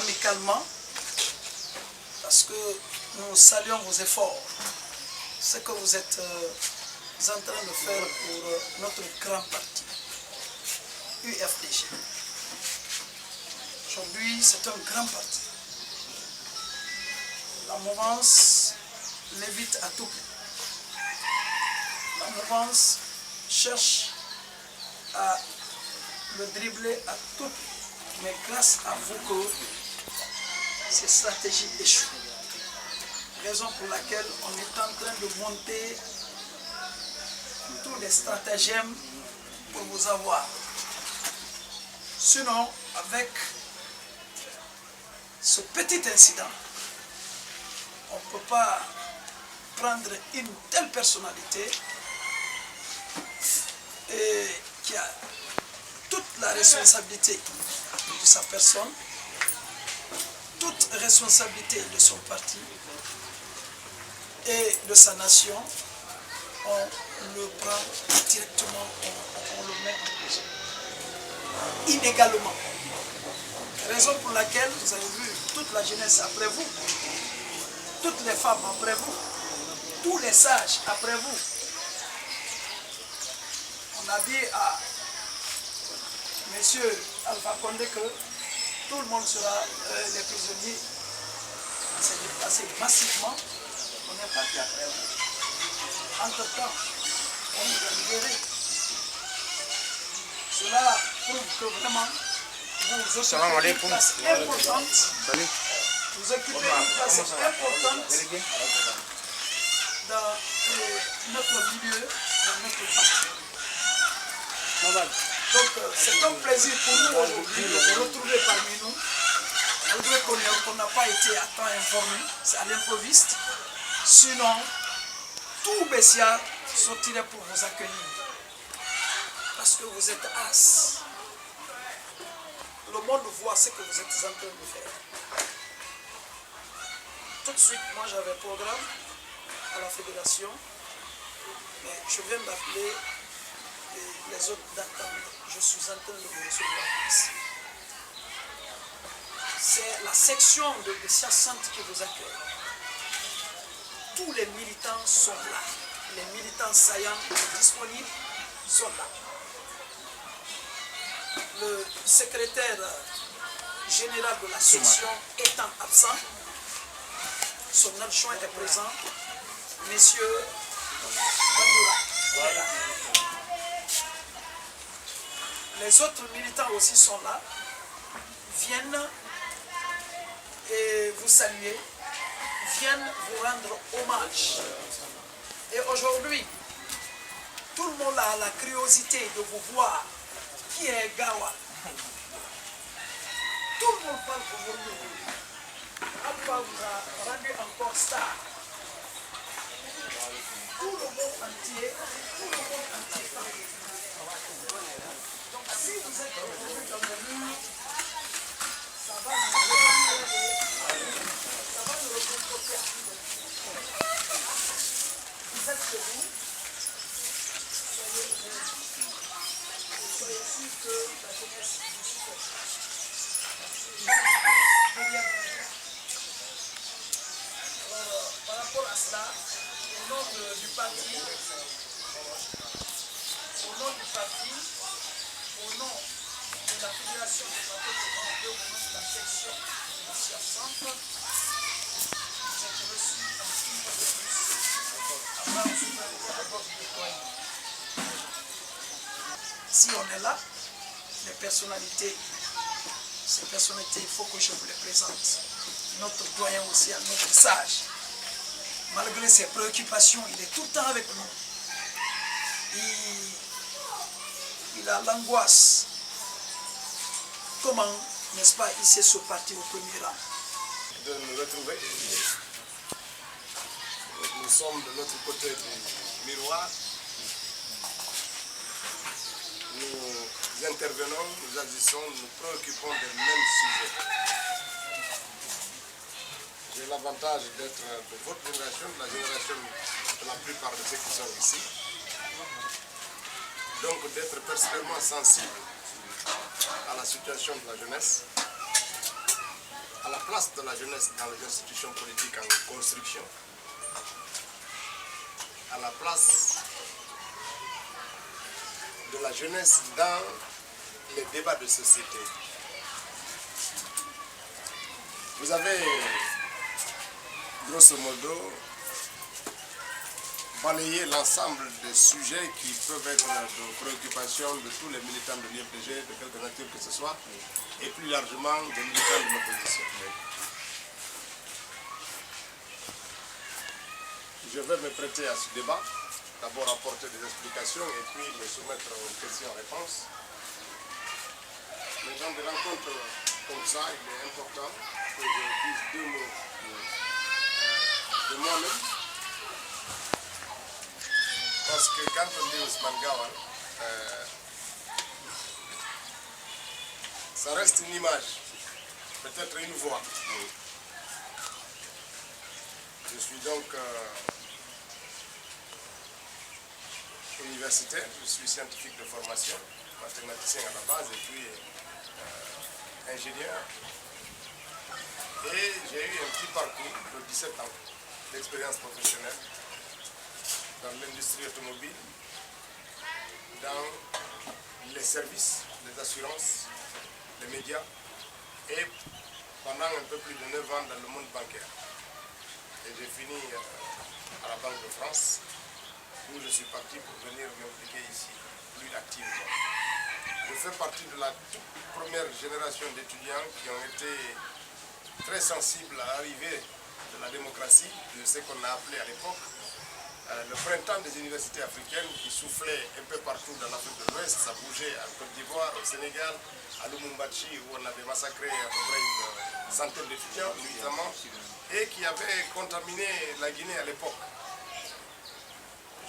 amicalement parce que nous saluons vos efforts, ce que vous êtes en train de faire pour notre grand parti, UFDG. Aujourd'hui, c'est un grand parti. La mouvance l'évite à tout prix. La mouvance cherche à le dribbler à tout prix. Mais grâce à vous que ces stratégies échouent. Raison pour laquelle on est en train de monter tous les stratagèmes pour vous avoir. Sinon, avec ce petit incident, on ne peut pas prendre une telle personnalité et qui a toute la responsabilité de sa personne, toute responsabilité de son parti et de sa nation. On le prend directement, on le met en prison. Inégalement. Raison pour laquelle vous avez vu toute la jeunesse après vous, toutes les femmes après vous, tous les sages après vous. On a dit à M. Alpha Condé que tout le monde sera les prisonniers. C'est déplacé massivement. On est parti après vous. Entre-temps, on nous a libérés. Cela prouve que vraiment, vous occupez une place importante. Vous occupez une place importante dans notre milieu, dans notre parti. Donc c'est un plaisir pour nous aujourd'hui de vous retrouver parmi nous. Malgré qu'on n'a pas été à temps informé, c'est à l'improviste. Sinon, tout Bessia sortirait pour vous accueillir. Parce que vous êtes as. Le monde voit ce que vous êtes en train de faire. Tout de suite, moi j'avais programme à la fédération, mais je viens d'appeler les autres d'attendre. Je suis en train de vous recevoir ici. C'est la section de Bessia Centre qui vous accueille. Tous les militants sont là. Les militants saillants disponibles sont là. Le secrétaire général de la section étant absent, son adjoint est présent, messieurs Bandoura. Voilà. Les autres militants aussi sont là, viennent et vous saluer, viennent vous rendre hommage. Et aujourd'hui, tout le monde a la curiosité de vous voir. Qui est Gawa? Tout le monde parle aujourd'hui. Alpha vous a rendu encore star. Tout le monde entier parle. Donc si vous êtes aujourd'hui dans le mur, ça va nous reconforter. Vous êtes chez vous. Soyez sûr que la jeunesse vous supporte. Alors, par rapport à cela, au nom du parti, au nom de la fédération des partis au nom de la section de Bessia Centre, vous êtes reçus en une fois de plus avant de soulever à votre déploiement. Si on est là, les personnalités, ces personnalités, il faut que je vous les présente. Notre doyen aussi, notre sage. Malgré ses préoccupations, il est tout le temps avec nous. Il a l'angoisse. Comment, n'est-ce pas, il s'est parti au premier rang. De nous retrouver. Nous sommes de l'autre côté du miroir. Nous intervenons, nous agissons, nous préoccupons des mêmes sujets. J'ai l'avantage d'être de votre génération, de la génération de la plupart de ceux qui sont ici. Donc d'être personnellement sensible à la situation de la jeunesse à la place de la jeunesse dans les institutions politiques en construction, à la place de la jeunesse dans les débats de société. Vous avez, grosso modo, balayé l'ensemble des sujets qui peuvent être de préoccupation de tous les militants de l'IFDG, de quelque nature que ce soit, et plus largement des militants de l'opposition. Je vais me prêter à ce débat, d'abord apporter des explications et puis me soumettre aux questions-réponses. Mais dans des rencontres comme ça, il est important que je dise deux mots de moi-même. Parce que quand on dit Ousmane Gawal, ça reste une image, peut-être une voix. Je suis donc universitaire, je suis scientifique de formation, mathématicien à la base et puis ingénieur. Et j'ai eu un petit parcours de 17 ans d'expérience professionnelle dans l'industrie automobile, dans les services, les assurances, les médias et pendant un peu plus de 9 ans dans le monde bancaire. Et j'ai fini à la Banque de France où je suis parti pour venir m'impliquer ici, plus activement. Je fais partie de la toute première génération d'étudiants qui ont été très sensibles à l'arrivée de la démocratie, de ce qu'on a appelé à l'époque le printemps des universités africaines qui soufflait un peu partout dans l'Afrique de l'Ouest. Ça bougeait en Côte d'Ivoire, au Sénégal, à Lumumbashi où on avait massacré à peu près une centaine d'étudiants, nuitamment, et qui avait contaminé la Guinée à l'époque.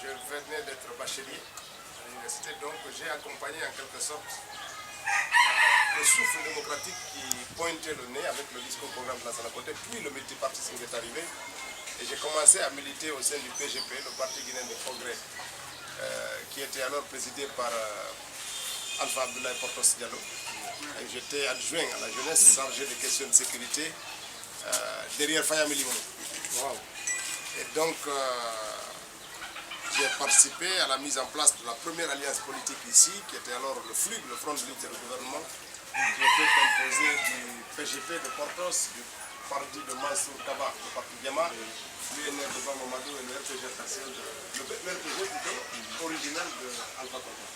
Je venais d'être bachelier à l'université, donc j'ai accompagné en quelque sorte le souffle démocratique qui pointait le nez avec le discours programme de la Côté, puis le multipartisme qui est arrivé. Et j'ai commencé à militer au sein du PGP, le Parti guinéen de progrès, qui était alors présidé par Alpha Abdoulaye Portos Diallo. J'étais adjoint à la jeunesse chargé des questions de sécurité derrière Faya Milimono. Wow. Et donc, j'ai participé à la mise en place de la première alliance politique ici, qui était alors le FLUG, le Front de lutte du gouvernement, qui était composé du PGP de Portos, du parti de Mansour Kaba, le parti Diama, l'UNR de Bamamadou et le RPG original de Alpha Conde.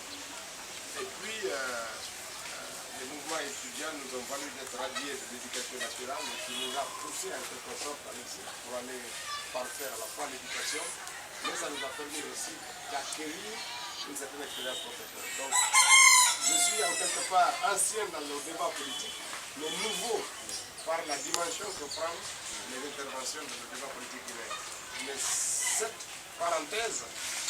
Et puis, les mouvements étudiants nous ont valu d'être radiés de l'éducation nationale, mais qui nous a poussé en quelque sorte à l'exil pour aller parfaire à la fois l'éducation, mais ça nous a permis aussi d'acquérir une certaine expérience professionnelle. Donc, je suis en quelque part ancien dans le débat politique, mais nouveau par la dimension que prennent les interventions de le débat politique guinéen. Mais cette parenthèse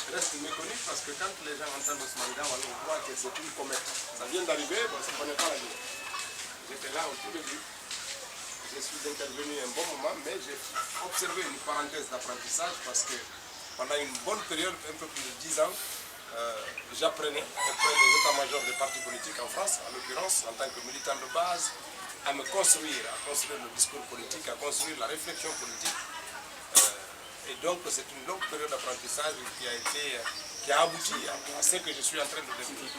reste méconnue parce que quand les gens entendent Ousmane Gawal, on voit que c'est une comète. Ça vient d'arriver, on ne connaît pas la Guinée. J'étais là au tout début. Je suis intervenu un bon moment, mais j'ai observé une parenthèse d'apprentissage parce que pendant une bonne période, un peu plus de 10 ans, j'apprenais auprès des états-majors des partis politiques en France, en l'occurrence, en tant que militant de base, à me construire, à construire le discours politique, à construire la réflexion politique. Et donc, c'est une longue période d'apprentissage qui a abouti à ce que je suis en train de développer.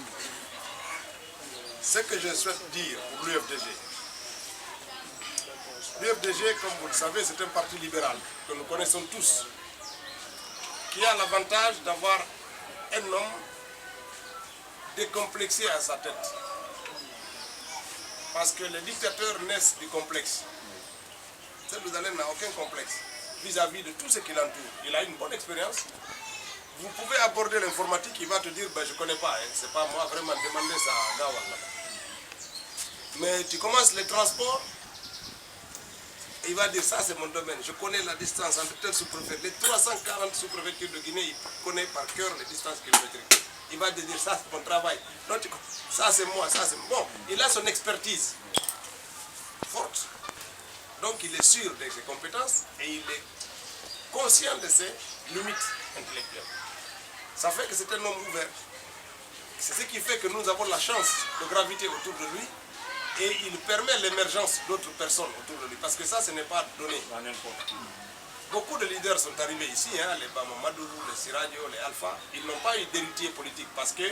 Ce que je souhaite dire pour l'UFDG. L'UFDG, comme vous le savez, c'est un parti libéral que nous connaissons tous, qui a l'avantage d'avoir un homme décomplexé à sa tête. Parce que les dictateurs naissent du complexe. Celle n'a aucun complexe vis-à-vis de tout ce qui l'entoure. Il a une bonne expérience. Vous pouvez aborder l'informatique, il va te dire ben, je ne connais pas, hein, c'est pas moi, vraiment, demandez ça à Gawal. Mais tu commences les transports, il va dire ça c'est mon domaine. Je connais la distance entre tel sous-préfet. Les 340 sous-préfectures de Guinée, il connaît par cœur les distances kilométriques. Il va te dire ça c'est mon travail. Non, ça c'est moi, ça c'est moi. Bon, il a son expertise forte. Donc il est sûr de ses compétences et il est conscient de ses limites intellectuelles. Ça fait que c'est un homme ouvert. C'est ce qui fait que nous avons la chance de graviter autour de lui et il permet l'émergence d'autres personnes autour de lui. Parce que ça, ce n'est pas donné. Beaucoup de leaders sont arrivés ici, hein, les Bamamadou, les Siradio, les Alpha. Ils n'ont pas eu d'héritier politique parce que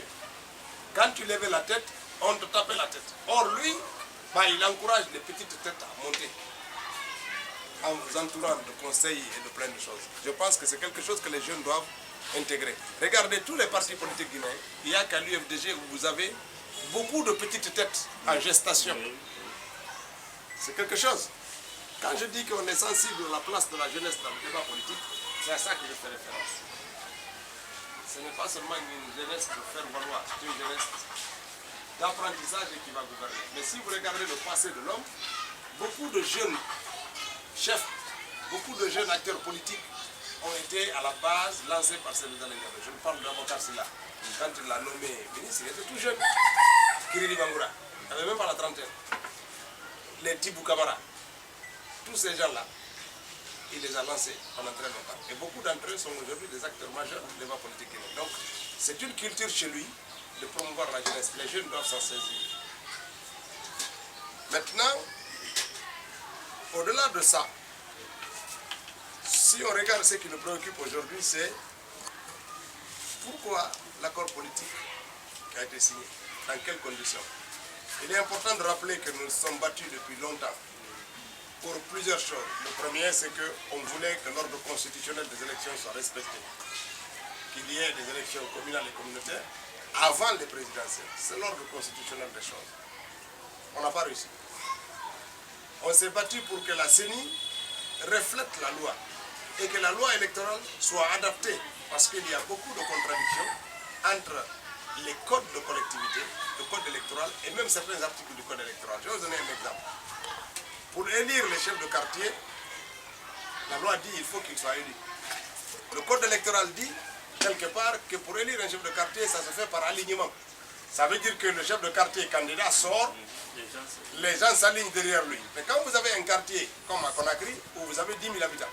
quand tu levais la tête, on te tapait la tête. Or, lui, bah, il encourage les petites têtes à monter en vous entourant de conseils et de plein de choses. Je pense que c'est quelque chose que les jeunes doivent intégrer. Regardez tous les partis politiques guinéens. Il n'y a qu'à l'UFDG où vous avez beaucoup de petites têtes en gestation. C'est quelque chose. Quand je dis qu'on est sensible à la place de la jeunesse dans le débat politique, c'est à ça que je fais référence. Ce n'est pas seulement une jeunesse de faire valoir, c'est une jeunesse d'apprentissage et qui va gouverner. Mais si vous regardez le passé de l'homme, beaucoup de jeunes chefs, beaucoup de jeunes acteurs politiques ont été à la base lancés par Sénégal. Je me parle d'avocat Silla. Quand il l'a nommé ministre, il était tout jeune. Kirili Bangoura, il n'avait même pas la trentaine. Les Tibou Kamara, tous ces gens-là, il les a lancés pendant très longtemps. Et beaucoup d'entre eux sont aujourd'hui des acteurs majeurs du débat politique guinéen. Donc, c'est une culture chez lui de promouvoir la jeunesse. Les jeunes doivent s'en saisir. Maintenant, au-delà de ça, si on regarde ce qui nous préoccupe aujourd'hui, c'est pourquoi l'accord politique qui a été signé, dans quelles conditions. Il est important de rappeler que nous nous sommes battus depuis longtemps pour plusieurs choses. Le premier, c'est qu'on voulait que l'ordre constitutionnel des élections soit respecté, qu'il y ait des élections communales et communautaires avant les présidentielles. C'est l'ordre constitutionnel des choses. On n'a pas réussi. On s'est battu pour que la CENI reflète la loi et que la loi électorale soit adaptée, parce qu'il y a beaucoup de contradictions entre les codes de collectivité, le code électoral et même certains articles du code électoral. Je vais vous donner un exemple. Pour élire les chefs de quartier, la loi dit qu'il faut qu'ils soient élus. Le code électoral dit, quelque part, que pour élire un chef de quartier, ça se fait par alignement. Ça veut dire que le chef de quartier candidat sort, les gens s'alignent derrière lui. Mais quand vous avez un quartier comme à Conakry, où vous avez 10 000 habitants,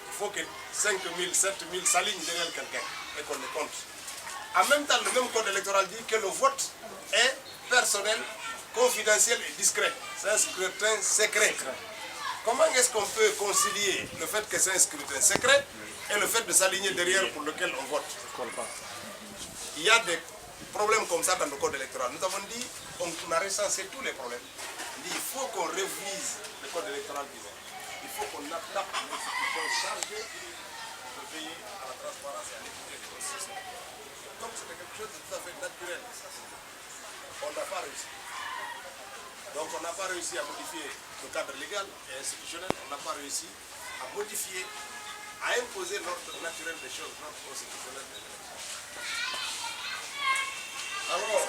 il faut que 5 000, 7 000 s'alignent derrière quelqu'un et qu'on les compte. En même temps, le même code électoral dit que le vote est personnel, confidentiel et discret. C'est un scrutin secret. Comment est-ce qu'on peut concilier le fait que c'est un scrutin secret et le fait de s'aligner derrière pour lequel on vote? Il y a des problèmes comme ça dans le code électoral. Nous avons dit, on a recensé tous les problèmes. On dit, il faut qu'on révise le code électoral guinéen. Il faut qu'on adapte l'institution chargée de veiller à la transparence et à l'équité du système. Donc c'était quelque chose de tout à fait naturel. On n'a pas réussi. Donc on n'a pas réussi à modifier le cadre légal et institutionnel. On n'a pas réussi à modifier, à imposer l'ordre naturel des choses, l'ordre constitutionnel des élections. Alors,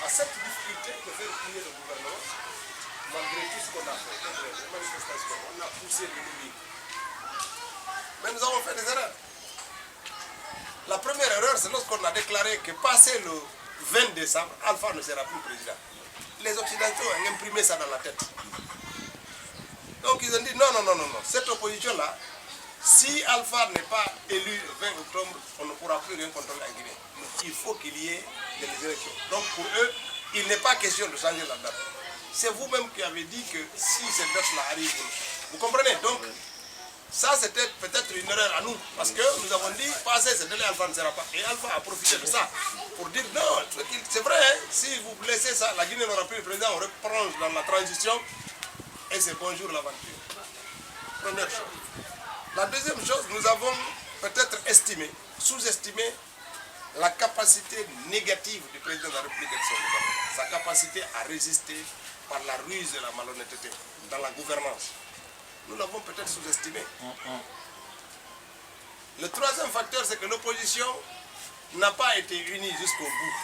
à cette difficulté de faire plier le gouvernement, malgré tout ce qu'on a fait, les manifestations, on a poussé l'ennemi. Mais nous avons fait des erreurs. La première erreur, c'est lorsqu'on a déclaré que passé le 20 décembre, Alpha ne sera plus président. Les Occidentaux ont imprimé ça dans la tête. Donc ils ont dit non, cette opposition-là, si Alpha n'est pas élu le 20 octobre, on ne pourra plus rien contrôler en Guinée. Il faut qu'il y ait des élections. Donc pour eux, il n'est pas question de changer la date. C'est vous-même qui avez dit que si cette date-là arrive, vous comprenez? Donc ça c'était peut-être une erreur à nous, parce que nous avons dit, passez ce délai, Alpha ne sera pas. Et Alpha a profité de ça pour dire non, c'est vrai, hein, si vous laissez ça, la Guinée n'aura plus le président, on reprend dans la transition, et c'est bonjour l'aventure. Première chose. La deuxième chose, nous avons peut-être estimé, sous-estimé la capacité négative du président de la République et de son gouvernement, sa capacité à résister par la ruse et la malhonnêteté dans la gouvernance. Nous l'avons peut-être sous-estimé. Le troisième facteur, c'est que l'opposition n'a pas été unie jusqu'au bout.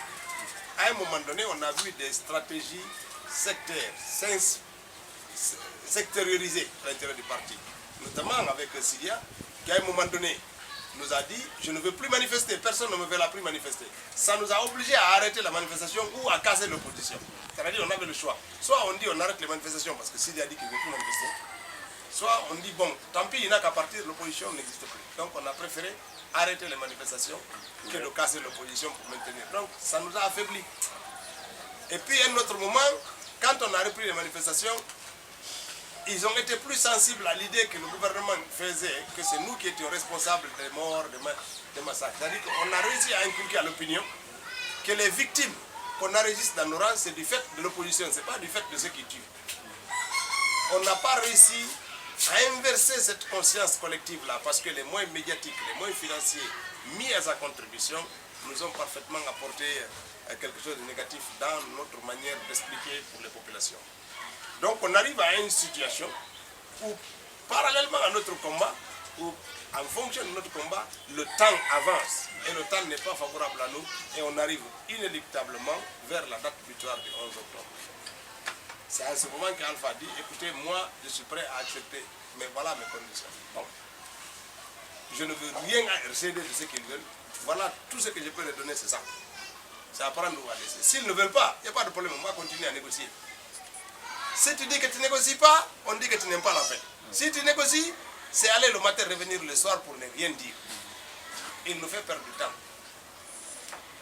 À un moment donné, on a vu des stratégies sectaires, sectériorisées à l'intérieur du parti. Notamment avec Syria, qui à un moment donné nous a dit, je ne veux plus manifester, personne ne me verra plus manifester. Ça nous a obligés à arrêter la manifestation ou à casser l'opposition. C'est-à-dire qu'on avait le choix. Soit on dit on arrête les manifestations parce que Syria dit qu'il ne veut plus manifester. Soit on dit, bon, tant pis, il n'a qu'à partir, l'opposition n'existe plus. Donc on a préféré arrêter les manifestations que de casser l'opposition pour maintenir. Donc ça nous a affaiblis. Et puis à un autre moment, quand on a repris les manifestations, ils ont été plus sensibles à l'idée que le gouvernement faisait, que c'est nous qui étions responsables des morts, des massacres. C'est-à-dire qu'on a réussi à inculquer à l'opinion que les victimes qu'on enregistre dans nos rangs, c'est du fait de l'opposition, ce n'est pas du fait de ceux qui tuent. On n'a pas réussi à inverser cette conscience collective-là, parce que les moyens médiatiques, les moyens financiers mis à sa contribution nous ont parfaitement apporté quelque chose de négatif dans notre manière d'expliquer pour les populations. Donc on arrive à une situation où, parallèlement à notre combat, où en fonction de notre combat, le temps avance et le temps n'est pas favorable à nous et on arrive inéluctablement vers la date butoir du 11 octobre. C'est à ce moment qu'Alpha dit, écoutez, moi je suis prêt à accepter, mais voilà mes conditions. Bon. Je ne veux rien céder de ce qu'ils veulent. Voilà tout ce que je peux leur donner, c'est ça. C'est à prendre ou à laisser. S'ils ne veulent pas, il n'y a pas de problème, on va continuer à négocier. Si tu dis que tu ne négocies pas, on dit que tu n'aimes pas la paix. Si tu négocies, c'est aller le matin, revenir le soir pour ne rien dire. Il nous fait perdre du temps.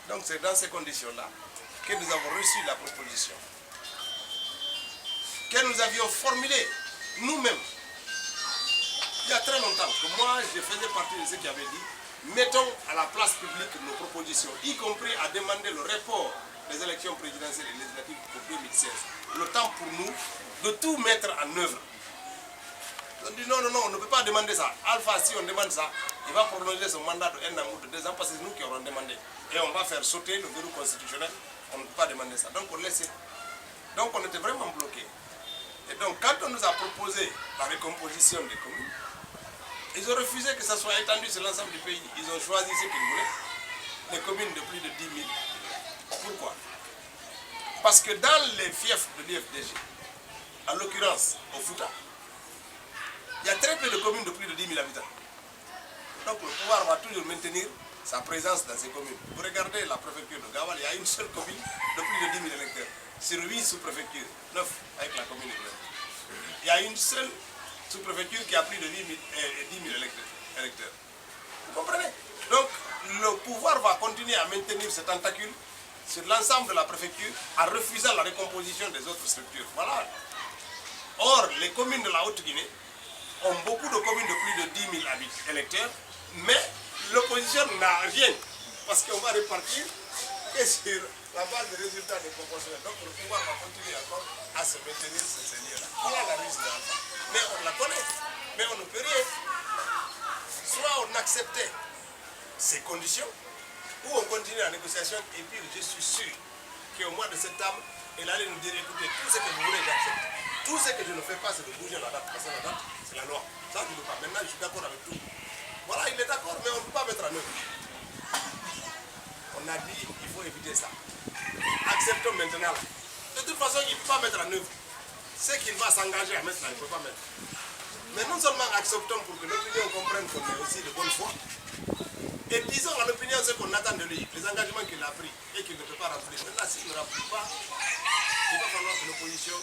Donc c'est dans ces conditions-là que nous avons reçu la proposition que nous avions formulée nous-mêmes. Il y a très longtemps que moi, je faisais partie de ceux qui avaient dit mettons à la place publique nos propositions, y compris à demander le report des élections présidentielles et législatives pour 2016. Le temps pour nous de tout mettre en œuvre. On dit non, on ne peut pas demander ça. Alpha, si on demande ça, il va prolonger son mandat de 1 an ou de 2 ans parce que c'est nous qui aurons demandé. Et on va faire sauter le verrou constitutionnel. On ne peut pas demander ça. Donc on laissait. Donc on était vraiment bloqués. Et donc quand on nous a proposé la recomposition des communes, ils ont refusé que ça soit étendu sur l'ensemble du pays. Ils ont choisi ce qu'ils voulaient, les communes de plus de 10 000. Pourquoi? Parce que dans les fiefs de l'IFDG, en l'occurrence au Fouta, il y a très peu de communes de plus de 10 000 habitants. Donc le pouvoir va toujours maintenir sa présence dans ces communes. Vous regardez la préfecture de Gawal, il y a une seule commune de plus de 10 000 électeurs. Sur 8 sous-préfectures, 9 avec la commune de Gawal. Il y a une seule sous-préfecture qui a plus de 10 000 électeurs. Vous comprenez? Donc le pouvoir va continuer à maintenir ce tentacule sur l'ensemble de la préfecture en refusant la recomposition des autres structures. Voilà. Or, les communes de la Haute-Guinée ont beaucoup de communes de plus de 10 000 électeurs, mais l'opposition n'a rien, parce qu'on va repartir que sur la base des résultats des proportionnels. Donc le pouvoir va continuer encore à se maintenir ce seigneur-là. Il y a la ruse d'Alpha. Mais on la connaît, mais on ne peut rien. Soit on acceptait ces conditions, ou on continue la négociation, et puis je suis sûr qu'au mois de septembre, il allait nous dire, écoutez, tout ce que vous voulez, j'accepte. Tout ce que je ne fais pas, c'est de bouger la date, parce que la date, c'est la loi. Ça, je ne veux pas. Maintenant, je suis d'accord avec tout. Voilà, il est d'accord, mais on ne peut pas mettre en œuvre. On a dit, il faut éviter ça. Acceptons maintenant. De toute façon, il ne peut pas mettre en œuvre. Ce qu'il va s'engager à mettre là, il ne peut pas mettre. Mais non seulement acceptons pour que l'opinion comprenne qu'on est aussi de bonne foi, et disons à l'opinion ce qu'on attend de lui, les engagements qu'il a pris et qu'il ne peut pas remplir. Maintenant, s'il ne remplit pas, il va falloir que l'opposition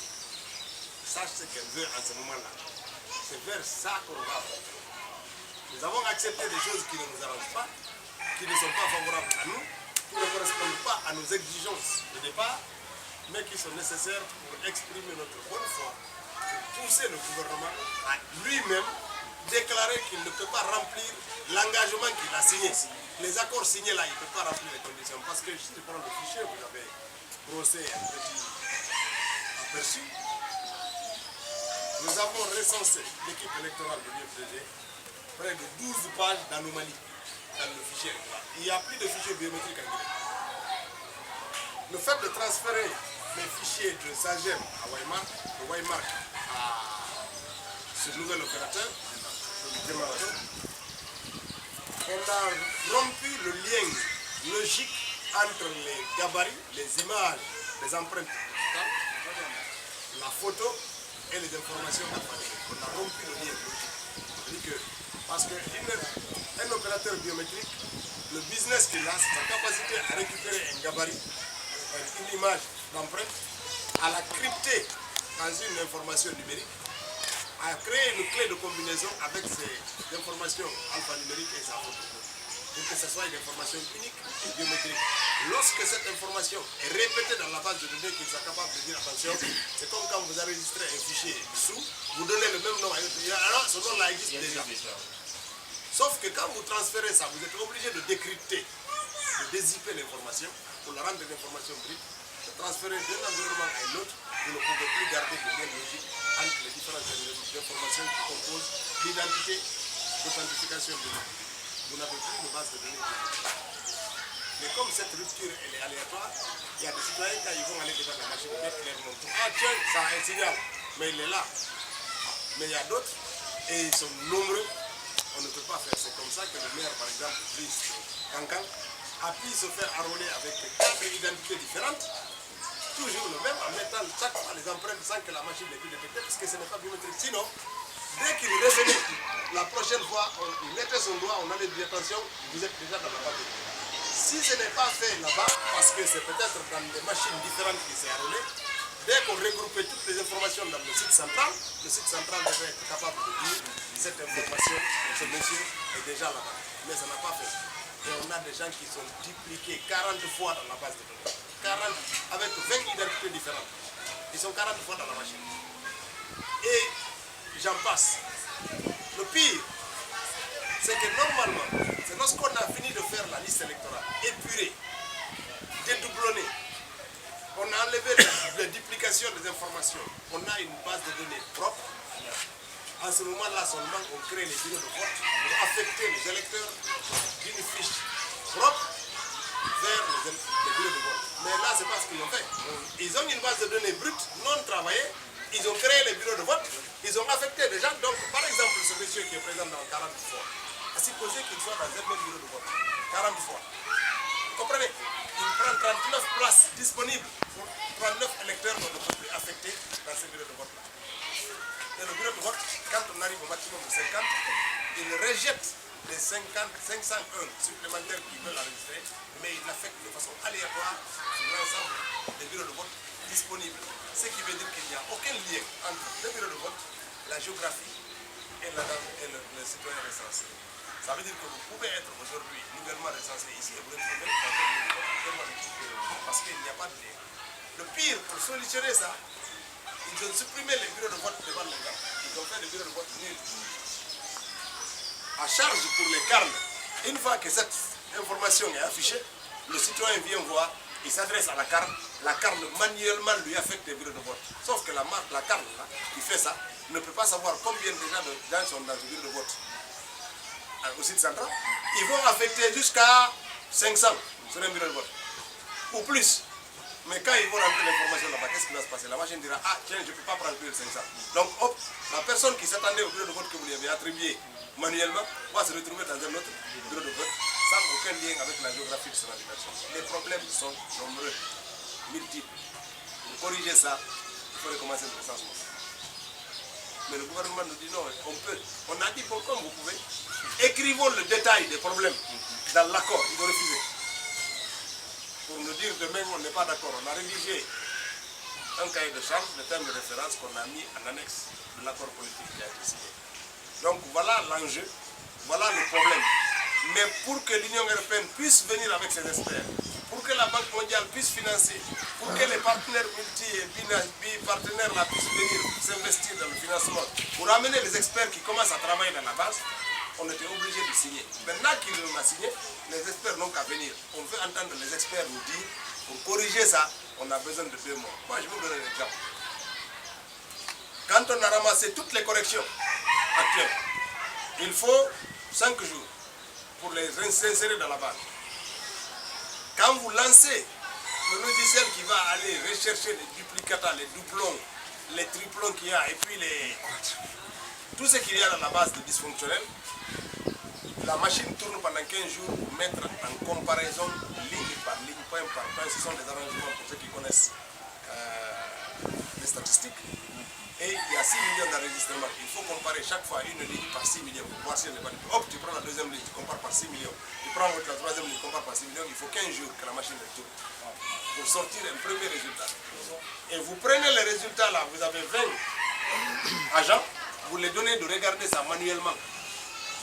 sache ce qu'elle veut en ce moment-là. C'est vers ça qu'on va. Nous avons accepté des choses qui ne nous arrangent pas, qui ne sont pas favorables à nous, qui ne correspondent pas à nos exigences de départ, mais qui sont nécessaires pour exprimer notre bonne foi, pour pousser le gouvernement à lui-même déclarer qu'il ne peut pas remplir l'engagement qu'il a signé. Les accords signés là, il ne peut pas remplir les conditions. Parce que si je prends le fichier, vous avez brossé un petit aperçu. Nous avons recensé l'équipe électorale de l'IFDG, près de 12 pages d'anomalies dans le fichier électoral. Il n'y a plus de fichiers biométriques en Guinée. Le fait de transférer les fichiers de SAGEM à Weimar, de Weimar à ce nouvel opérateur, on a rompu le lien logique entre les gabarits, les images, les empreintes, la photo et les informations alphanumériques. On a rompu le lien logique. Parce qu'un opérateur biométrique, le business qu'il a, c'est sa capacité à récupérer un gabarit, une image d'empreinte, à la crypter dans une information numérique, à créer une clé de combinaison avec ces informations alphanumériques et sa photo. pour que ce soit une information unique et biométrique. Lorsque cette information est répétée dans la base de données, qu'ils soient capables de dire attention, c'est comme quand vous enregistrez un fichier sous, vous donnez le même nom à une autre, alors ce nom-là existe déjà. Sauf que quand vous transférez ça, vous êtes obligé de décrypter, de dézipper l'information pour la rendre une information brute, de transférer d'un environnement à un autre. Vous ne pouvez plus garder de lien logique entre les différentes informations qui composent l'identité d'authentification de l'individu. Vous n'avez plus de base de données. Mais comme cette rupture elle est aléatoire, il y a des citoyens quand ils vont aller devant la machine, bien clairement, ah tiens, ça a un signal, mais il est là. Mais il y a d'autres, et ils sont nombreux, on ne peut pas faire. C'est comme ça que le maire, par exemple, Brice Cancan, a pu se faire enrôler avec 4 identités différentes, toujours le même, en mettant chaque fois les empreintes sans que la machine n'ait pu détecter, parce que ce n'est pas biométrique. Sinon, dès qu'il revenait, la prochaine fois, il mettait son doigt, on allait dire attention, vous êtes déjà dans la base de données. Si ce n'est pas fait là-bas, parce que c'est peut-être dans des machines différentes qui s'est enrôlé, dès qu'on regroupait toutes les informations dans le site central devait être capable de dire cette information, ce monsieur est déjà là-bas. Mais ça n'a pas fait. Et on a des gens qui sont dupliqués 40 fois dans la base de données. 40, avec 20 identités différentes. Ils sont 40 fois dans la machine. Et j'en passe. Le pire, c'est que normalement, c'est lorsqu'on a fini de faire la liste électorale, épurée, dédoublonnée, on a enlevé la duplication des informations, on a une base de données propre. En ce moment-là seulement, on crée les bureaux de vote pour affecter les électeurs d'une fiche propre vers les bureaux de vote. Mais là, c'est pas ce qu'ils ont fait. Ils ont une base de données brute, non travaillée, ils ont créé les bureaux de vote, ils ont affecté des gens. Donc, par exemple, ce monsieur qui est présent dans 40 fois, à supposer qu'il soit dans un même bureau de vote, 40 fois. Vous comprenez? Il prend 39 places disponibles pour 39 électeurs qu'on ne peut plus affecter dans ces bureaux de vote-là. Et le bureau de vote, quand on arrive au maximum de 50, il rejette les 501 supplémentaires qui veulent enregistrer, mais il l'affecte de façon aléatoire sur l'ensemble des bureaux de vote disponibles. Ce qui veut dire qu'il n'y a aucun lien entre le bureau de vote, la géographie et le citoyen recensé. Ça veut dire que vous pouvez être aujourd'hui nouvellement recensé ici et vous retrouvez dans un bureau de vote parce qu'il n'y a pas de lien. Le pire, pour solutionner ça, ils ont supprimé les bureaux de vote devant les gens. Ils ont fait des bureaux de vote nuls. À charge pour les carnes. Une fois que cette information est affichée, le citoyen vient voir, il s'adresse à la carne manuellement lui affecte les bureaux de vote. Sauf que la carne là, qui fait ça ne peut pas savoir combien déjà de gens sont dans le bureau de vote. Au site central, ils vont affecter jusqu'à 500 sur un bureau de vote. Ou plus. Mais quand ils vont rentrer l'information là-bas, qu'est-ce qui va se passer? La machine dira, ah tiens, je ne peux pas prendre plus de 500. Donc hop, la personne qui s'attendait au bureau de vote que vous lui avez attribué manuellement va se retrouver dans un autre bureau de vote sans aucun lien avec la géographie de son habitation. Les problèmes sont nombreux, multiples. Pour corriger ça, il faut recommencer le recensement. Mais le gouvernement nous dit non, on peut. On a dit bon, comme vous pouvez, écrivons le détail des problèmes dans l'accord. Ils ont refusé. Pour nous dire demain on n'est pas d'accord. On a rédigé un cahier de charge, le terme de référence qu'on a mis en annexe de l'accord politique qui a été signé. Donc voilà l'enjeu, voilà le problème. Mais pour que l'Union européenne puisse venir avec ses experts, pour que la Banque mondiale puisse financer, pour que les partenaires partenaires là puissent venir s'investir dans le financement, pour amener les experts qui commencent à travailler dans la base, on était obligé de signer. Maintenant qu'ils l'ont signé, les experts n'ont qu'à venir. On veut entendre les experts nous dire, pour corriger ça, on a besoin de 2 mois. Moi, je vais vous donner un exemple. Quand on a ramassé toutes les corrections actuelles, il faut 5 jours pour les réinsérer dans la base. Quand vous lancez le logiciel qui va aller rechercher les duplicata, les doublons, les triplons qu'il y a, et puis tout ce qu'il y a dans la base de dysfonctionnel, la machine tourne pendant 15 jours pour mettre en comparaison ligne par ligne, point par point. Ce sont des arrangements pour ceux qui connaissent les statistiques. Et il y a 6 millions d'enregistrements. Il faut comparer chaque fois une ligne par 6 millions pour voir si elle n'est pas du tout. Hop, tu prends la deuxième ligne, tu compares par 6 millions. Tu prends la troisième ligne, tu compares par 6 millions. Il faut 15 jours que la machine retourne pour sortir un premier résultat. Et vous prenez les résultats là, vous avez 20 agents, vous les donnez de regarder ça manuellement.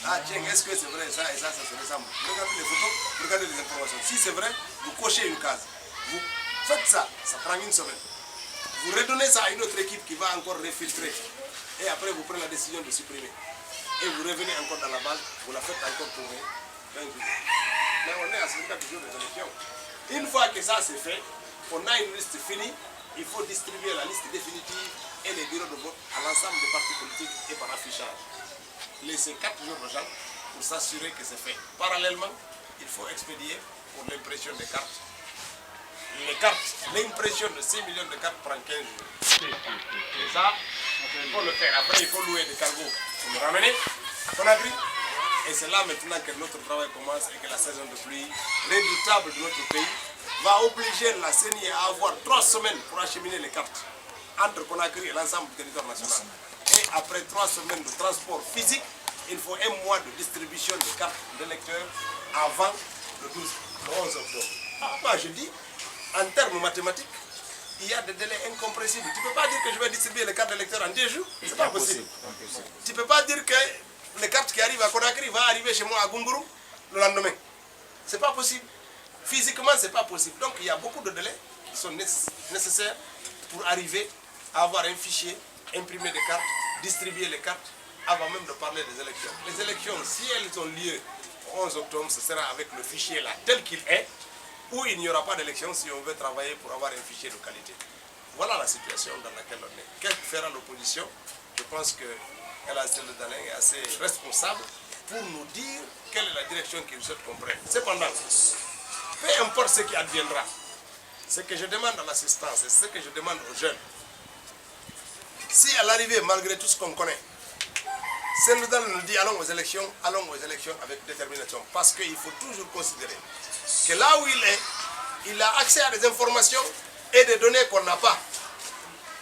Ah tiens, est-ce que c'est vrai ça et ça, ça serait ça? Regardez les photos, regardez les informations. Si c'est vrai, vous cochez une case. Vous faites ça, ça prend une semaine. Vous redonnez ça à une autre équipe qui va encore refiltrer. Et après, vous prenez la décision de supprimer. Et vous revenez encore dans la base, vous la faites encore tourner. Mais on est à 54 jours des élections. Une fois que ça c'est fait, on a une liste finie, il faut distribuer la liste définitive et les bureaux de vote à l'ensemble des partis politiques et par affichage. Laissez 4 jours aux gens pour s'assurer que c'est fait. Parallèlement, il faut expédier pour l'impression des cartes. Les cartes, l'impression de 6 millions de cartes prend 15 jours. Et ça, il faut le faire. Après, il faut louer des cargos pour le ramener à Conakry. Et c'est là maintenant que notre travail commence et que la saison de pluie redoutable de notre pays va obliger la CENI à avoir 3 semaines pour acheminer les cartes entre Conakry et l'ensemble du territoire national. Et après 3 semaines de transport physique, il faut 1 mois de distribution de cartes d'électeurs avant le 11 octobre. Moi je dis, en termes mathématiques, il y a des délais incompressibles. Tu ne peux pas dire que je vais distribuer les cartes d'électeurs en 2 jours. C'est pas possible. Tu ne peux pas dire que les cartes qui arrivent à Conakry vont arriver chez moi à Gunguru le lendemain. C'est pas possible. Physiquement, c'est pas possible. Donc il y a beaucoup de délais qui sont nécessaires pour arriver à avoir un fichier, imprimer des cartes, distribuer les cartes avant même de parler des élections. Les élections, si elles ont lieu au 11 octobre, ce sera avec le fichier là tel qu'il est, où il n'y aura pas d'élection si on veut travailler pour avoir un fichier de qualité. Voilà la situation dans laquelle on est. Qu'est-ce que fera l'opposition? Je pense que El Hadji Dalin est assez responsable pour nous dire quelle est la direction qu'il souhaite qu'on prenne. Cependant, peu importe ce qui adviendra, ce que je demande à l'assistance et ce que je demande aux jeunes, si à l'arrivée, malgré tout ce qu'on connaît, Sénégal nous dit allons aux élections avec détermination. Parce qu'il faut toujours considérer que là où il est, il a accès à des informations et des données qu'on n'a pas.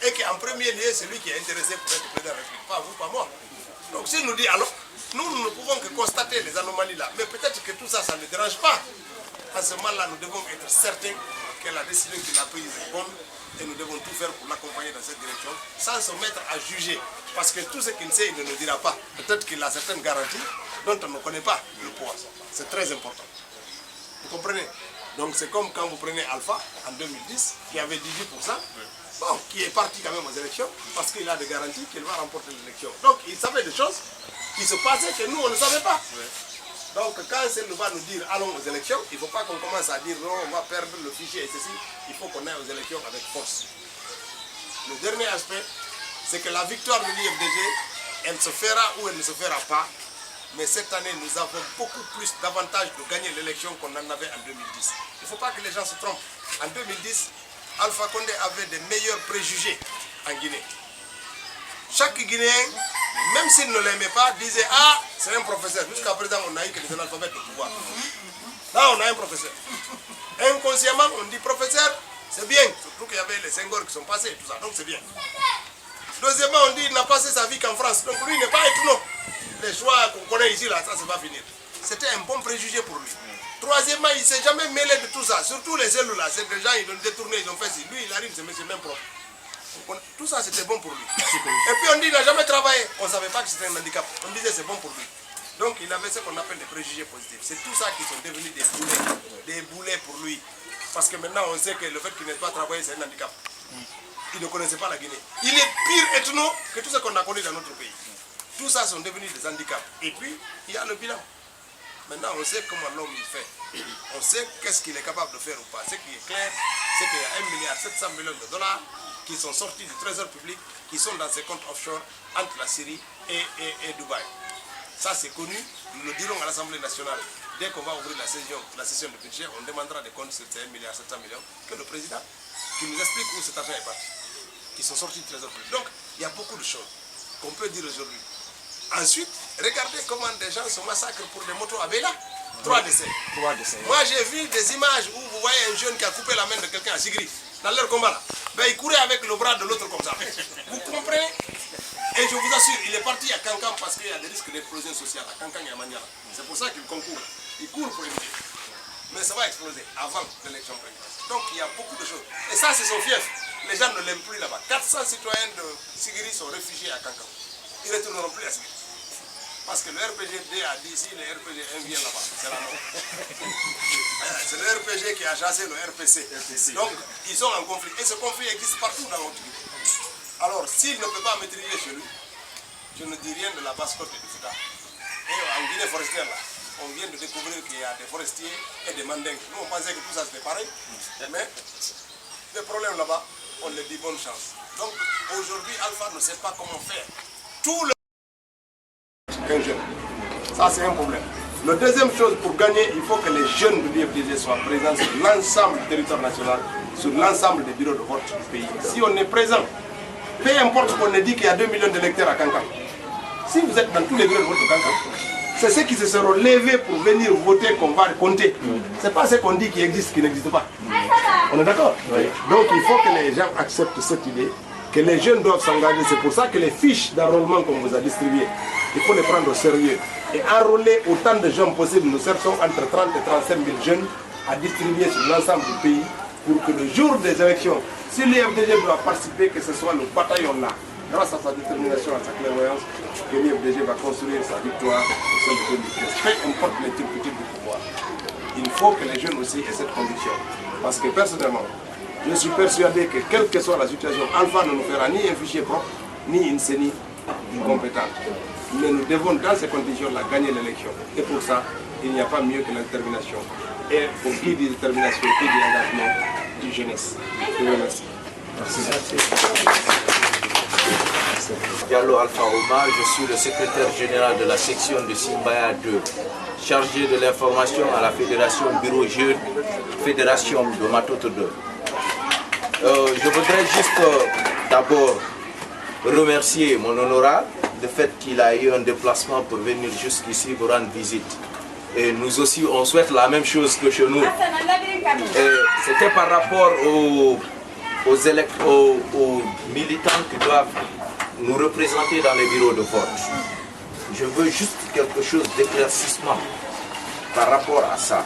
Et qu'en premier lieu, c'est lui qui est intéressé pour être président de la République. Pas vous, pas moi. Donc s'il nous dit allons, nous ne pouvons que constater les anomalies là. Mais peut-être que tout ça, ça ne dérange pas. À ce moment-là, nous devons être certains que la décision qu'il a prise est bonne et nous devons tout faire pour l'accompagner dans cette direction sans se mettre à juger. Parce que tout ce qu'il sait, il ne nous dira pas. Peut-être qu'il a certaines garanties dont on ne connaît pas le poids. C'est très important. Vous comprenez? Donc c'est comme quand vous prenez Alpha en 2010, qui avait 18%, bon, qui est parti quand même aux élections, parce qu'il a des garanties qu'il va remporter l'élection. Donc il savait des choses qui se passaient que nous, on ne savait pas. Donc quand Sénou va nous dire allons aux élections, il ne faut pas qu'on commence à dire non, on va perdre le fichier et ceci. Il faut qu'on aille aux élections avec force. Le dernier aspect, c'est que la victoire de l'IFDG, elle se fera ou elle ne se fera pas. Mais cette année, nous avons beaucoup plus d'avantages de gagner l'élection qu'on en avait en 2010. Il ne faut pas que les gens se trompent. En 2010, Alpha Condé avait des meilleurs préjugés en Guinée. Chaque Guinéen, même s'il ne l'aimait pas, disait « Ah, c'est un professeur ». Jusqu'à présent, on n'a eu que des analphabètes de pouvoir. Là, on a un professeur. Inconsciemment, on dit « Professeur, c'est bien ». Surtout qu'il y avait les Senghor qui sont passés et tout ça, donc c'est bien. Deuxièmement, on dit « Il n'a passé sa vie qu'en France ». Donc lui, il n'est pas étonnant. Les choix qu'on connaît ici, là, ça va finir. C'était un bon préjugé pour lui. Troisièmement, il ne s'est jamais mêlé de tout ça. Surtout les élus là, c'est des gens, ils ont détourné, ils ont fait ci. Lui, il arrive, c'est monsieur même propre. Tout ça, c'était bon pour lui. Et puis on dit, il n'a jamais travaillé. On ne savait pas que c'était un handicap. On disait, c'est bon pour lui. Donc il avait ce qu'on appelle des préjugés positifs. C'est tout ça qui sont devenus des boulets pour lui. Parce que maintenant, on sait que le fait qu'il n'ait pas travaillé, c'est un handicap. Il ne connaissait pas la Guinée. Il est pire ethno que tout ce qu'on a connu dans notre pays. Tout ça sont devenus des handicaps. Et puis, il y a le bilan. Maintenant, on sait comment l'homme il fait. On sait qu'est-ce qu'il est capable de faire ou pas. Ce qui est clair, c'est qu'il y a 1,7 milliard de dollars qui sont sortis du trésor public, qui sont dans ces comptes offshore entre la Syrie et Dubaï. Ça, c'est connu. Nous le dirons à l'Assemblée nationale. Dès qu'on va ouvrir la session de budget, on demandera des comptes sur ces 1,7 milliard que le président, qui nous explique où cet argent est parti, qui sont sortis du trésor public. Donc, il y a beaucoup de choses qu'on peut dire aujourd'hui. Ensuite, regardez comment des gens se massacrent pour des motos à Béla. 3 décès. Moi, j'ai vu des images où vous voyez un jeune qui a coupé la main de quelqu'un à Sigri, dans leur combat là. Ben, il courait avec le bras de l'autre comme ça. Vous comprenez? Et je vous assure, il est parti à Kankan parce qu'il y a des risques d'explosion sociale à Kankan et à Maniala. C'est pour ça qu'il concourt. Il court pour éviter. Mais ça va exploser avant l'élection présidentielle. Donc, il y a beaucoup de choses. Et ça, c'est son fief. Les gens ne l'aiment plus là-bas. 400 citoyens de Sigiri sont réfugiés à Kankan. Ils ne retourneront plus à Sigiri. Parce que le RPGD a dit si le RPG1 vient là-bas, c'est la norme. C'est le RPG qui a chassé le RPC. Donc, ils sont en conflit. Et ce conflit existe partout dans notre pays. Alors, s'il ne peut pas maîtriser chez lui, je ne dis rien de la basse-côte et du Fouta. Et en Guinée forestière, là, on vient de découvrir qu'il y a des forestiers et des mandingues. Nous, on pensait que tout ça c'était pareil. Mais les problèmes là-bas, on leur dit bonne chance. Donc, aujourd'hui, Alpha ne sait pas comment faire. Tout le un jeune. Ça, c'est un problème. La deuxième chose, pour gagner, il faut que les jeunes de l'IFDG soient présents sur l'ensemble du territoire national, sur l'ensemble des bureaux de vote du pays. Si on est présent, peu importe qu'on ait dit qu'il y a 2 millions d'électeurs à Kankan, si vous êtes dans tous les bureaux de vote de Kankan, c'est ceux qui se seront levés pour venir voter qu'on va compter. Ce n'est pas ce qu'on dit qui existe, qui n'existe pas. On est d'accord? Oui. Donc il faut que les gens acceptent cette idée, que les jeunes doivent s'engager. C'est pour ça que les fiches d'enrôlement qu'on vous a distribuées, il faut les prendre au sérieux et enrôler autant de gens possible. Nous cherchons entre 30 et 35 000 jeunes à distribuer sur l'ensemble du pays pour que le jour des élections, si l'IFDG doit participer, que ce soit le bataillon là, grâce à sa détermination, à sa clairvoyance, que l'IFDG va construire sa victoire au sein de l'IFDG. Peu importe les types du pouvoir. Il faut que les jeunes aussi aient cette conviction. Parce que personnellement, je suis persuadé que quelle que soit la situation, Alpha ne nous fera ni un fichier propre, ni une CENI incompétente. Mais nous devons dans ces conditions-là gagner l'élection. Et pour ça, il n'y a pas mieux que la détermination. Et pour qui dit détermination, qui dit engagement, dit jeunesse. Je vous remercie. Merci. Diallo Alpha Oma, je suis le secrétaire général de la section de Simbaya 2, chargé de l'information à la Fédération Bureau Jeune, Fédération de Matoto 2. Je voudrais juste d'abord remercier mon honorable du fait qu'il a eu un déplacement pour venir jusqu'ici pour rendre visite. Et nous aussi, on souhaite la même chose que chez nous. C'était par rapport aux militants qui doivent nous représenter dans les bureaux de vote. Je veux juste quelque chose d'éclaircissement par rapport à ça.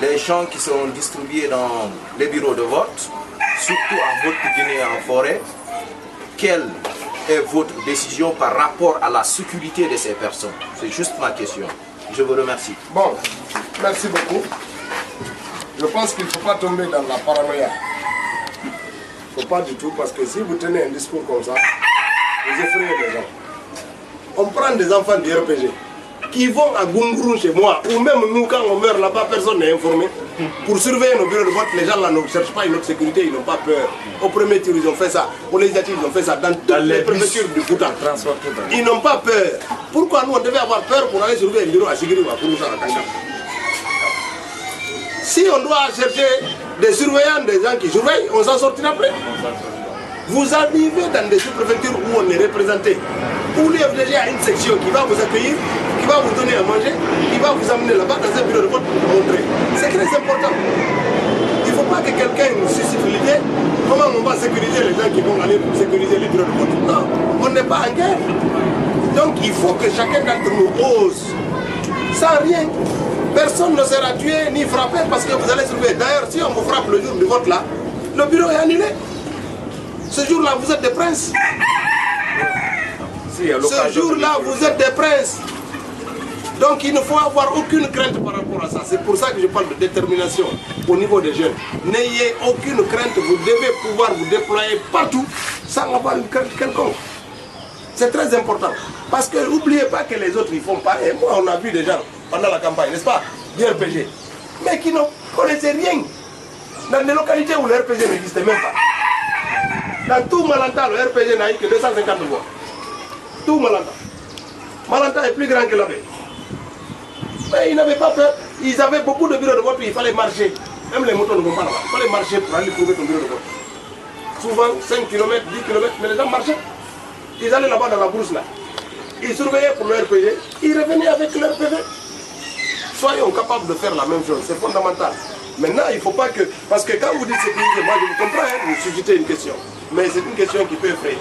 Les gens qui seront distribués dans les bureaux de vote, surtout en Haute-Guinée et en forêt, quelle est votre décision par rapport à la sécurité de ces personnes? C'est juste ma question. Je vous remercie. Bon, merci beaucoup. Je pense qu'il ne faut pas tomber dans la paranoïa. Il ne faut pas du tout, parce que si vous tenez un discours comme ça, vous effrayez les gens. On prend des enfants du RPG qui vont à Gungrun chez moi, ou même nous, quand on meurt là-bas, personne n'est informé. Pour surveiller nos bureaux de vote, les gens là ne cherchent pas une autre sécurité, ils n'ont pas peur. Au premier tour, ils ont fait ça. Aux législatives, ils ont fait ça. Dans toutes les préfectures du Fouta. Ils n'ont pas peur. Pourquoi nous, on devait avoir peur pour aller surveiller un bureau à Sigiri ou à Kouroussa à Kanga? Si on doit chercher des surveillants, des gens qui surveillent, on s'en sortira après. Vous arrivez dans des sous-préfectures où on est représenté, où l'IFDG a une section qui va vous accueillir, qui va vous donner à manger, qui va vous amener là-bas dans un bureau de vote pour vous montrer. C'est très important. Il ne faut pas que quelqu'un nous suscite l'idée comment on va sécuriser les gens qui vont aller pour sécuriser les bureaux de vote. Non, on n'est pas en guerre. Donc il faut que chacun d'entre nous ose, sans rien. Personne ne sera tué ni frappé parce que vous allez surveiller. D'ailleurs, si on vous frappe le jour du vote là, le bureau est annulé. Ce jour-là, vous êtes des princes. Ce jour-là, vous êtes des princes. Donc il ne faut avoir aucune crainte par rapport à ça. C'est pour ça que je parle de détermination au niveau des jeunes. N'ayez aucune crainte, vous devez pouvoir vous déployer partout sans avoir une crainte quelconque. C'est très important. Parce que n'oubliez pas que les autres ils font pareil. Moi, on a vu des gens pendant la campagne, n'est-ce pas, du RPG, mais qui ne connaissaient rien. Dans des localités où le RPG n'existait même pas. Dans tout Malanta, le RPG n'a eu que 250 voix. Tout Malanta. Malanta est plus grand que la baie. Mais ils n'avaient pas peur. Ils avaient beaucoup de bureaux de vote où il fallait marcher. Même les motos ne vont pas là-bas. Il fallait marcher pour aller trouver ton bureau de vote. Souvent 5 km, 10 km, mais les gens marchaient. Ils allaient là-bas dans la brousse là. Ils surveillaient pour le RPG. Ils revenaient avec leur PV. Soyons capables de faire la même chose. C'est fondamental. Maintenant, il ne faut pas que... Parce que quand vous dites sécurité, moi je vous comprends, hein, vous suscitez une question. Mais c'est une question qui peut effrayer.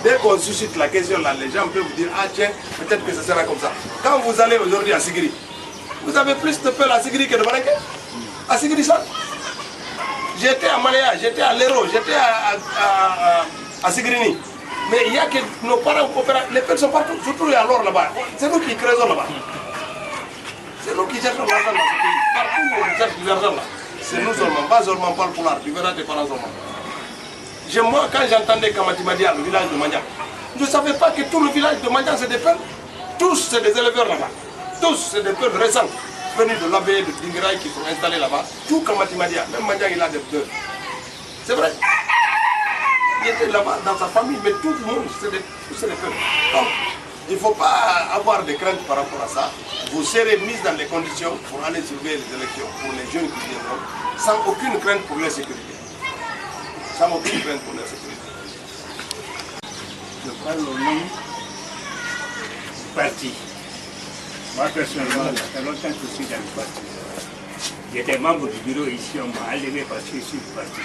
Dès qu'on suscite la question là, les gens peuvent vous dire, ah tiens, peut-être que ce sera comme ça. Quand vous allez aujourd'hui à Sigiri, vous avez plus de peur à Sigiri que de Malinké? À Sigiri ça. J'étais à Malaya, j'étais à Lero, j'étais à Sigrini. Mais il y a que nos parents coopèrent, les personnes sont partout, surtout alors là-bas. C'est nous qui créons là-bas. C'est nous qui cherchons l'argent dans ce pays. Partout où on cherche de l'argent là. C'est nous seulement, pas seulement par pour l'art, tu verras tes parents seulement. Moi, quand j'entendais Kamati Madia, le village de Mandiang, je ne savais pas que tout le village de Mandiang c'est des peuls. Tous c'est des éleveurs là-bas. Tous c'est des peuls récents, venus de l'abbaye de Dingiraï qui sont installés là-bas. Tout Kamati Madia, même Mandiang il a des peurs. C'est vrai. Il était là-bas dans sa famille, mais tout le monde, c'est des peuple. Donc, il ne faut pas avoir de crainte par rapport à ça. Vous serez mis dans les conditions pour aller surveiller les élections pour les jeunes qui viendront, sans aucune crainte pour l'insécurité. Sans aucune crainte pour l'insécurité. Je parle au nom du parti. Moi, personnellement, ça fait longtemps que je suis dans le parti. J'étais membre du bureau ici, on m'a enlevé parce que je suis du parti.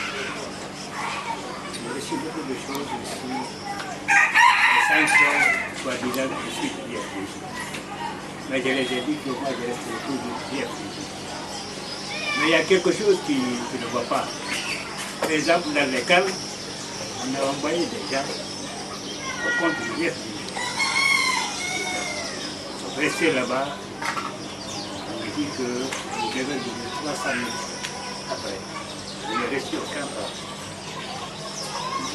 J'ai reçu beaucoup de choses ici. Les sanctions, soi-disant, je suis du PFDJ. Mais je les ai dit que moi, je reste autour du PFDJ. Mais il y a quelque chose qui ne va pas. Par exemple, dans les camps, on a envoyé des gens au compte du PFDJ. Ils sont restés là-bas. On me dit que vous devez donner 300 000 après. Je n'ai reçu aucun pas.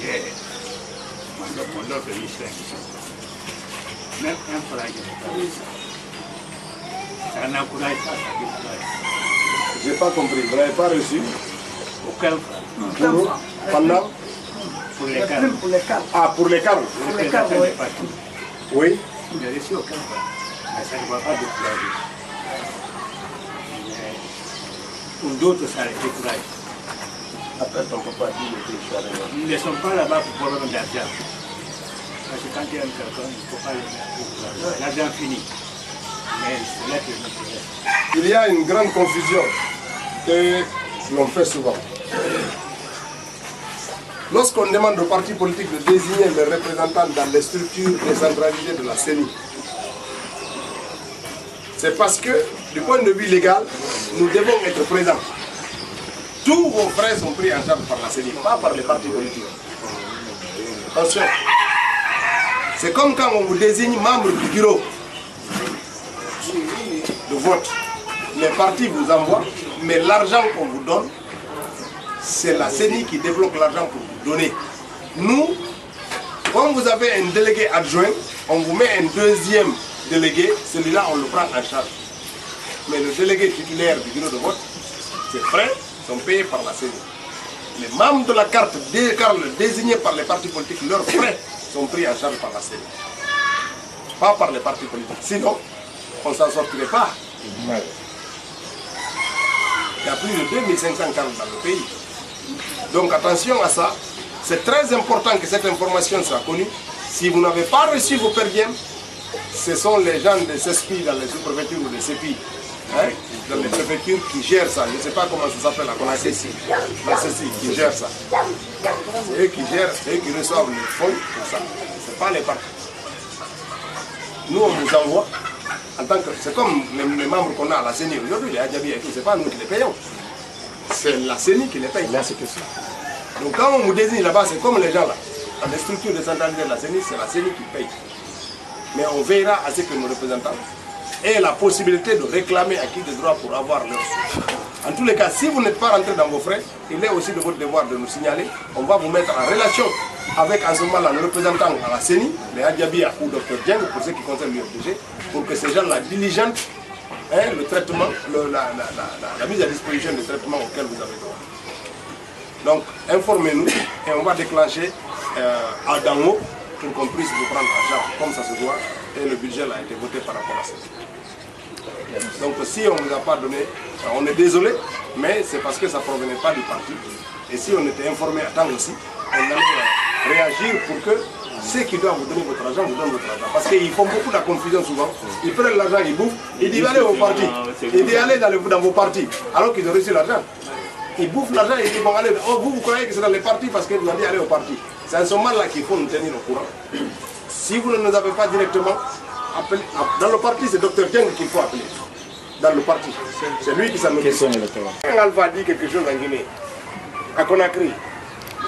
J'ai mon offre ici. Même un franc, je n'ai pas reçu. Ça n'encourage pas, ça décourage. Je n'ai pas compris, vous n'avez pas reçu Aucun franc. Pendant Pour les câbles. Pour les câbles. Ah, pour les câbles. Pour les câbles, oui. Oui. Je n'ai reçu aucun franc. Mais ça ne va pas décourager. Pour d'autres, ça les décourage. Après, on ne peut pas dire que je suis arrivé. Ils ne sont pas là-bas pour problème d'argent. Parce que quand il y a un carton, il ne faut pas le mettre pour l'argent fini. Mais c'est là que je m'intéresse. Il y a une grande confusion que l'on fait souvent. Lorsqu'on demande aux partis politiques de désigner les représentants dans les structures décentralisées de la CENI, c'est parce que, du point de vue légal, nous devons être présents. Tous vos frais sont pris en charge par la CENI, pas par les partis politiques. Attention. C'est comme quand on vous désigne membre du bureau de vote. Les partis vous envoient, mais l'argent qu'on vous donne, c'est la CENI qui débloque l'argent pour vous donner. Nous, quand vous avez un délégué adjoint, on vous met un deuxième délégué, celui-là on le prend en charge. Mais le délégué titulaire du bureau de vote, ses frais sont payés par la CENI. Les membres de la carte désignés par les partis politiques, leurs frais sont pris en charge par la CENI. Pas par les partis politiques. Sinon, on ne s'en sortirait pas. Il y a plus de 2500 cartes dans le pays. Donc attention à ça. C'est très important que cette information soit connue. Si vous n'avez pas reçu vos perdièmes, ce sont les gens des CESPI dans les sous-préfectures ou des CEPI, hein, dans les préfectures qui gèrent ça. Je ne sais pas comment ça s'appelle, la CECI, qui gère ça. C'est eux qui gèrent, c'est eux qui reçoivent les fonds pour ça. Ce n'est pas les partis. Nous, on nous envoie, en tant que, c'est comme les membres qu'on a à la CENI aujourd'hui, les Adjabi et tout, ce n'est pas nous qui les payons. C'est la CENI qui les paye. Là, c'est que ça. Donc quand on vous désigne là-bas, c'est comme les gens là. Dans les structures décentralisées de la CENI, c'est la CENI qui paye. Mais on veillera à ce que nos représentants aient la possibilité de réclamer acquis des droits pour avoir leurs sous. En tous les cas, si vous n'êtes pas rentré dans vos frais, il est aussi de votre devoir de nous signaler. On va vous mettre en relation avec en ce moment-là le représentant à la CENI, les Adjabia ou Dr Dieng, pour ce qui concerne l'UFDG, pour que ces gens-là diligentent le traitement, la mise à disposition des traitements auxquels vous avez droit. Donc, informez-nous et on va déclencher d'en haut pour qu'on puisse vous prendre en charge comme ça se doit. Et le budget a été voté par rapport à ça. Donc, si on ne vous a pas donné, on est désolé, mais c'est parce que ça ne provenait pas du parti. Et si on était informé à temps aussi, on allait réagir pour que ceux qui doivent vous donner votre argent vous donnent votre argent. Parce qu'ils font beaucoup de confusion souvent. Ils prennent l'argent, ils bouffent, ils disent allez au parti. Ils disent allez dans vos partis, alors qu'ils ont reçu l'argent. Ils bouffent l'argent et ils disent bon allez, oh, vous croyez que c'est dans les partis parce que vous avez dit allez au parti. C'est à ce moment-là qu'il faut nous tenir au courant. Si vous ne nous avez pas directement appelé, dans le parti c'est Dr Dieng qu'il faut appeler. Dans le parti. C'est lui qui s'en occupe. Un Alpha dit quelque chose en Guinée, à Conakry.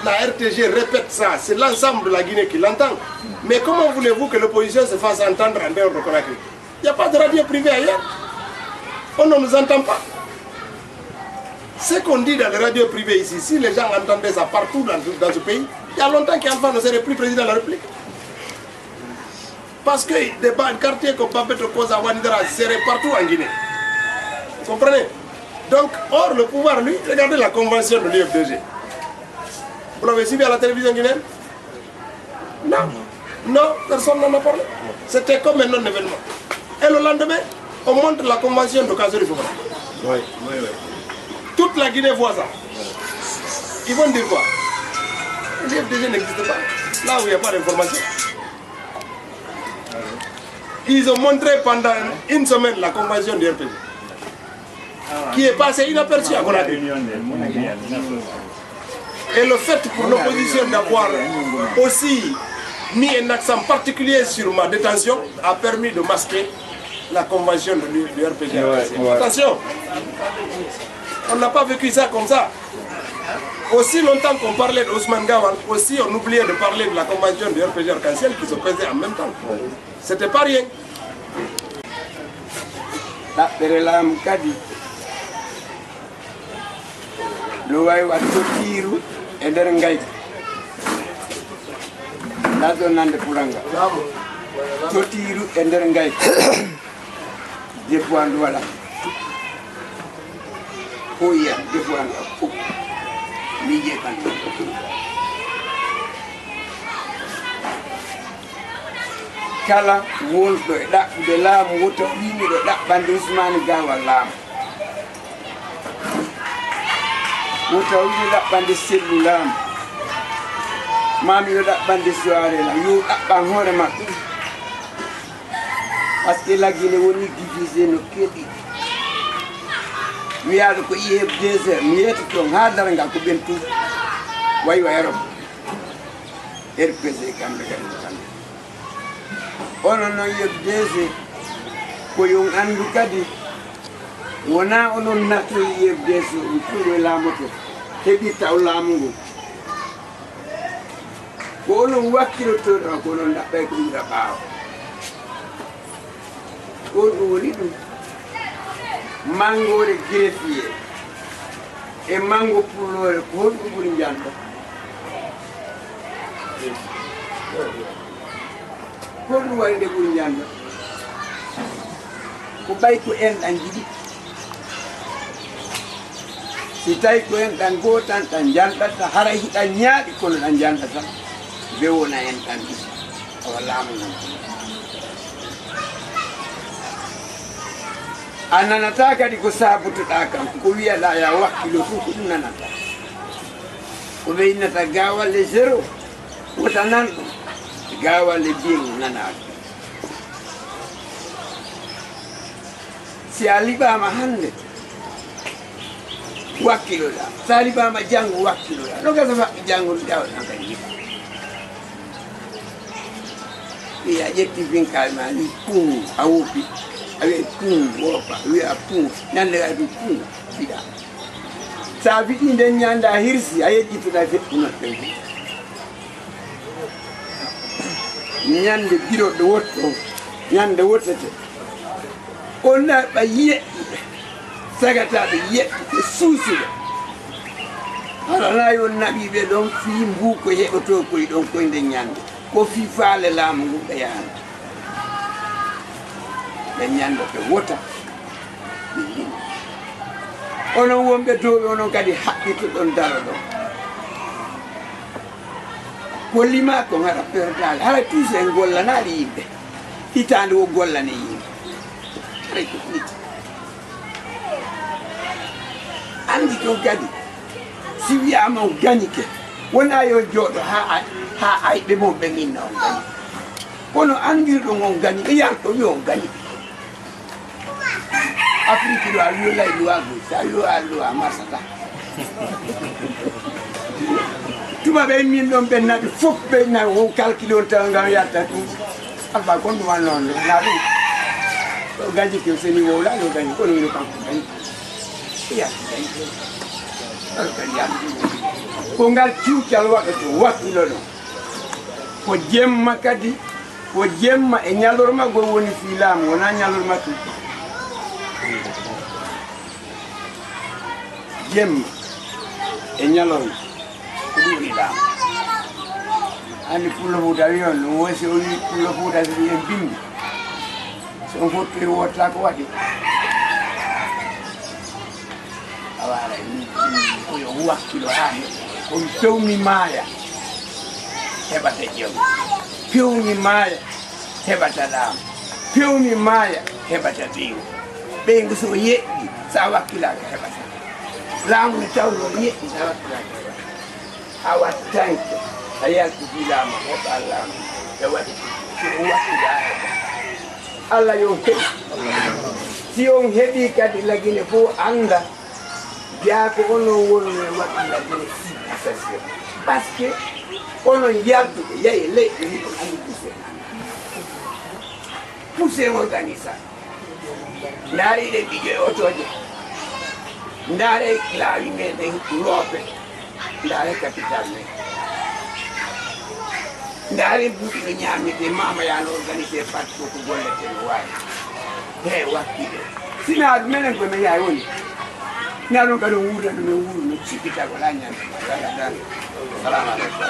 la RTG répète ça, c'est l'ensemble de la Guinée qui l'entend. Mais comment voulez-vous que l'opposition se fasse entendre en dehors de Conakry? Il n'y a pas de radio privée ailleurs. On ne nous entend pas. Ce qu'on dit dans les radios privées ici, si les gens entendaient ça partout dans ce pays, il y a longtemps qu'Alpha ne serait plus président de la République. Parce que des quartiers comme Babeto, Koza, Wanidara seraient partout en Guinée. Vous comprenez? Donc, or, le pouvoir, lui, regardez la convention de l'UFDG. Vous l'avez suivi à la télévision guinéenne? Non. Non, personne n'en a parlé. C'était comme un non-événement. Et le lendemain, on montre la convention de Kazori Fofana. Oui, oui, oui. Toute la Guinée voit ça. Ils vont dire quoi? L'UFDG n'existe pas. Là où il n'y a pas d'information. Ils ont montré pendant une semaine la convention du RPG. Qui est passée inaperçue à Conakry. Et le fait pour l'opposition d'avoir aussi mis un accent particulier sur ma détention a permis de masquer la convention du RPG. Attention, on n'a pas vécu ça comme ça. Aussi longtemps qu'on parlait d'Ousmane Gawal, aussi on oubliait de parler de la convention du RPG Arc-en-Ciel qui se faisait en même temps. C'était pas rien. Luwai waktu tiru eder ngai nazo nande pulanga totiru eder ngai depuandu wala hoya depuandu nije kan kala woldo da de la moto wini do da bande Ousmane Gawal lam moto wini da bande Sellu lam mami yo da bande soare la yo da ban hore makko parce que la Guinée woni divisé no kedi mi yaado ko IFDG mi yeti to hadara ngal ko bentu way wayro RPC kambe kan ono no IFDG ko yon andu kadi wona onon natto IFDG ko lamoto hebi taw lamungo ko onon wakkilo to ko onon dabbe ko dira baaw ko woni dum mangore greffier e mango pulore ko dum buri jando ko dum wande buri jando ko bay ko en dan jidi si tay ko en dan gotan tan janda ta hara hida nyaadi ko dan janda ta be wona en tan wala mo ananataka di ko sabutu dakam ko wiya la ya wakkilo fu ko nanata ko be inata Gawal le zero wota nan Gawal le bien nanata si aliba ma hande wakkilo la saliba ma jangu wakkilo la no gasa fa jangu Gawal nakani ya jetti bin kalma ni kum awupi avec tout wopa oui a tout nande adu tout sida sabi inde nyanda hirsi ayeji to da fet kuna tembi nyande biro do wotto nyande wottete onna ba ye sagata be ye susude ala na yo nabi be don fi mbu ko heboto ko don ko inde nyande ko fi faale lamu ngumbe yana nyando ke wota ono wombe do ono kadi hakkito don daro do kolima ko ngara perdal hala tuse golla nali yimbe hitande wo golla ne yimbe reko nit andi ko kadi si wiama ganike wona yo jodo ha ay be mo be nginno gani kono andirdo ngon gani e yanto yo gani Afrique doit lui la iluago, ça lui a lu à Marsata. Tu m'avais mis dans ben na faut ben na on calcule on tanga ya tatu. Alba kon do non na lu. Gaji que ce niveau là, le gaji ko le kan. Ya. Alba ya. ko ngal ciwcal waɗata wakkilo ɗon ko jemma kadi ko jemma e ñalorma go woni fi laamu wona ñalorma tu jemma e ñalorma ko ɗum woni laamu andi pullo fuuta wi on ɗum wosi o wi pullo fuuta so en bindi so on fottiri wotta ko waɗi awara koyo wakkilo ha on pewmi maaya heɓata jewmi pewmi maaya heɓata laamu pewmi maaya heɓata ɓeygu ɓeygu so yeƴƴi sa wakkilaka heɓata laamu ne tawno yeƴƴi sa wakkilaka heɓata a wattanke a yaltiti laamu heɓa laamu e waɗi so wakkila heɓa Allah yo heɓi si on heɓi kadi lagine fof anda jaako onon wonno waɗi lagine civilisation par ce que onon yarduɓe yahi leyɗe ni on andi poussé organisation ndaari ɗe ɓiƴo e otoje ndaare laawi meɗen loope ndaare capital men ndaare buuɗi no ñaamete mama yano organisé parti ko gollete no wawi he wakkile sina ɗum menen koye men yahay woni na ɗum kadi wuurda ɗum e wuuru no cikkita ko la ñande salamu aleykum